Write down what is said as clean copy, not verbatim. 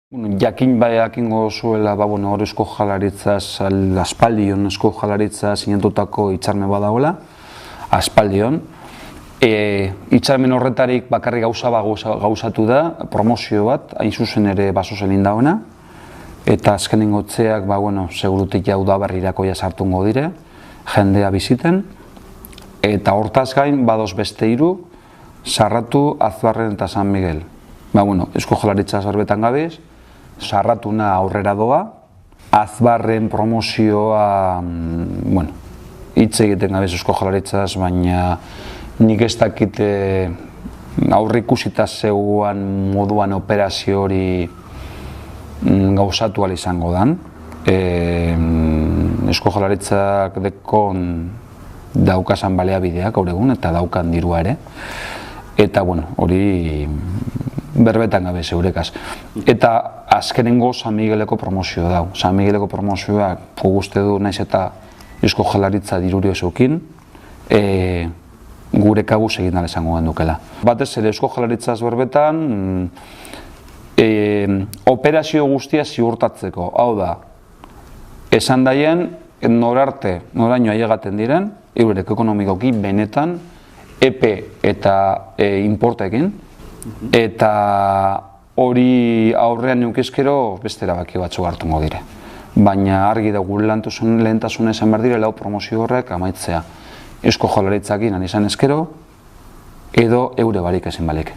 Jakin jakingo zuela, hor Eusko Jaurlaritzaz, aspaldion Eusko Jaurlaritzaz sinatutako hitzarme badagoela, aspaldion. Hitzarmen horretarik bakarrik gauzatu da, promozio bat, hain zuzen ere Basozen indagoena, eta azkenengo txeak, segurutik jau da berrirako sartungo dire, jendea biziten, eta hortaz gain, badoz beste hiru, Sarratu, Azbarren eta San Miguel. Eusko Jaurlaritza zerbetan gabiz, Sarratuna aurrera doa, Azbarren promozioa, hitz egiten gabiz Eusko Jaurlaritzaz, baina nik ez dakit aurrikusita zeuan moduan operazio hori gauzatu ahal izango dan. Eusko Jaurlaritzak dekon daukasan baliabideak gaur egun eta daukan dirua ere. Eta hori berbetan gabe zeurekaz. Eta azkenengo San Migueleko promozioa dau. San Migueleko promozioak uste du naiz eta Eusko Jaurlaritza dirurio zeukin, gure kabuz egin dala esango gendukela. Batez ere Eusko Jaurlaritzaz berbetan operazio guztia ziurtatzeko. Hau da, esan daien norarte, noraino ailegaten diren, eurek ekonomikoki benetan epe eta inportekin, eta hori aurrean neukizkero beste erabaki batzuk hartungo dire. Baina argi da gure lehentasuna esan behar dire lau promozio horrek amaitzea Eusko Jaurlaritzakin izan ezkero edo eure barik ezin balik.